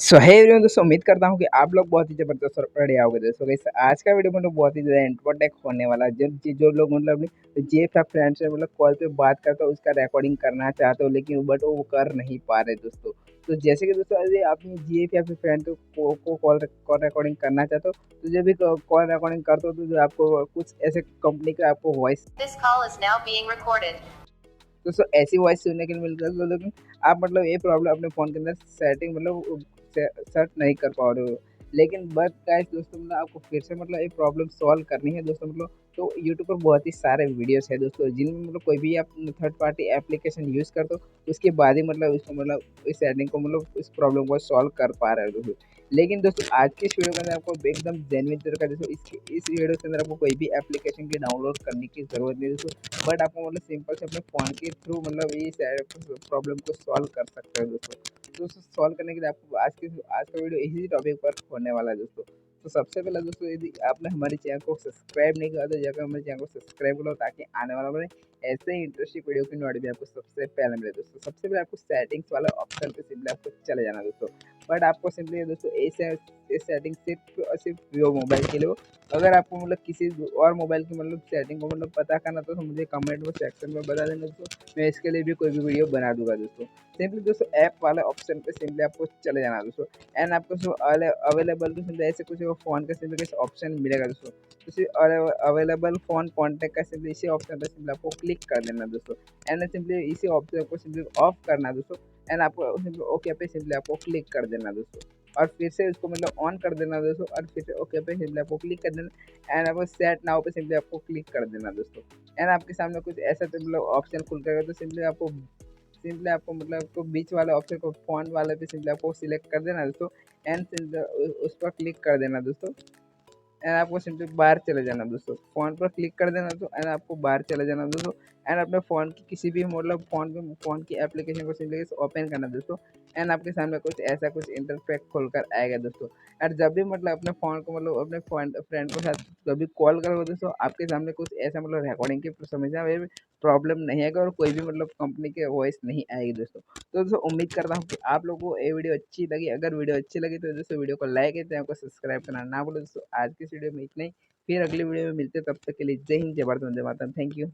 सो hey everyone, दोस्तों उम्मीद करता हूँ कि आप लोग बहुत ही जबरदस्त और बढ़िया होंगे। दोस्तों गाइस, आज का वीडियो मतलब बहुत ही ज़्यादा इंपॉर्टेंट होने वाला है। जो लोग मतलब अपनी जेब या फ्रेंड से मतलब कॉल पे बात करते हो, उसका रिकॉर्डिंग करना चाहते हो, लेकिन बट वो कर नहीं पा रहे दोस्तों। तो जैसे कि दोस्तों, यदि आप अपनी जेब या फिर फ्रेंड को कॉल कॉल रिकॉर्डिंग करना चाहते हो, तो जब भी कॉल रिकॉर्डिंग करते हो तो जो आपको कुछ ऐसे कंपनी का आपको वॉइस दोस्तों ऐसी वॉइस सुनने के लिए मिलता है तो लेकिन आप मतलब ये प्रॉब्लम अपने फ़ोन के अंदर सेटिंग मतलब सर्च नहीं कर पा रहे हो। लेकिन बट गाइस दोस्तों, मतलब आपको फिर से मतलब ये प्रॉब्लम सॉल्व करनी है दोस्तों। मतलब तो यूट्यूब पर बहुत ही सारे वीडियोस है दोस्तों, जिनमें मतलब कोई भी आप थर्ड पार्टी एप्लीकेशन यूज़ करते हो, उसके बाद ही मतलब इसको मतलब इस सेटिंग को मतलब इस प्रॉब्लम को सॉल्व कर पा रहे हो दोस्तों। लेकिन दोस्तों आज के इस वीडियो के अंदर आपको एकदम जेन्युइन तरीका दोस्तों इस वीडियो के अंदर आपको कोई भी एप्लीकेशन की डाउनलोड करने की ज़रूरत नहीं दोस्तों। बट आपको मतलब सिंपल से अपने फ़ोन के थ्रू मतलब इस प्रॉब्लम को सॉल्व कर सकते हो दोस्तों। तो उसको सॉल्व करने के लिए आपको आज का वीडियो इसी टॉपिक पर होने वाला है दोस्तों। तो सबसे पहले दोस्तों, यदि आपने हमारे चैनल को सब्सक्राइब नहीं किया तो जाकर हमारे चैनल को सब्सक्राइब करो, ताकि आने वाला वाले ऐसे ही इंटरेस्टिंग वीडियो की नोटिफिकेशन आपको सबसे पहले मिले दोस्तों। सबसे पहले आपको सेटिंग्स वाला ऑप्शन पे सिंपली आपको चले जाना दोस्तों। बट आपको सिंपली दोस्तों ये सेटिंग सिर्फ और सिर्फ वीवो मोबाइल के लिए हो। अगर आपको मतलब किसी और मोबाइल की मतलब सेटिंग को मतलब पता करना तो मुझे कमेंट में सेक्शन में बता देना दोस्तों। मैं इसके लिए भी कोई भी वीडियो बना दूंगा दोस्तों। सिंपली दोस्तों ऐप वाले ऑप्शन पे सिंपली आपको चले जाना दोस्तों। एंड आपको जो अवेलेबल तो सिंपली ऐसे कुछ फ़ोन का सिंपली कुछ ऑप्शन मिलेगा दोस्तों। तो अवेलेबल फ़ोन कॉन्टैक्ट का सिंपली इसी ऑप्शन पे सिंपली आपको क्लिक कर देना दोस्तों। एंड सिंपली इसी ऑप्शन को सिंपली ऑफ करना दोस्तों। एंड आपको सिंपली ओके पे सिंपली आपको क्लिक कर देना दोस्तों, और फिर से उसको मतलब ऑन कर देना दोस्तों, और फिर से ओके पे सिंपली आपको क्लिक कर देना। एंड आपको सेट नाउ पे सिंपली आपको क्लिक कर देना दोस्तों। एंड आपके सामने कुछ ऐसा तो मतलब ऑप्शन खुल जाएगा, तो सिंपली आपको मतलब आपको बीच वाले ऑप्शन को फ़ॉन्ट वाले पे सिंपली आपको सिलेक्ट कर देना दोस्तों। एंड उस पर क्लिक कर देना दोस्तों। एंड आपको सिंपली बाहर चले जाना दोस्तों, फ़ोन पर क्लिक कर देना तो एंड आपको बाहर चले जाना दोस्तों। एंड अपने फ़ोन की किसी भी मतलब फ़ोन की एप्लीकेशन को सिंपली ओपन करना दोस्तों। एंड आपके सामने कुछ ऐसा कुछ इंटरफेस खुलकर आएगा दोस्तों। और जब भी मतलब अपने फ़ोन को मतलब अपने फ्रेंड के साथ जब भी कॉल करोगे दोस्तों, आपके सामने कुछ ऐसा मतलब रिकॉर्डिंग की समस्या प्रॉब्लम नहीं आएगा, और कोई भी मतलब कंपनी के वॉइस नहीं आएगी दोस्तों। तो दोस्तों उम्मीद करता हूँ कि आप लोगों को ये वीडियो अच्छी लगी। अगर वीडियो अच्छी लगी तो दोस्तों वीडियो को लाइक चैनल को सब्सक्राइब करना ना भूलो दोस्तों। आज की इस वीडियो में इतना ही, फिर अगली वीडियो में मिलते हैं, तब तक के लिए जय हिंद, जय भारत, वंदे मातरम। Thank you.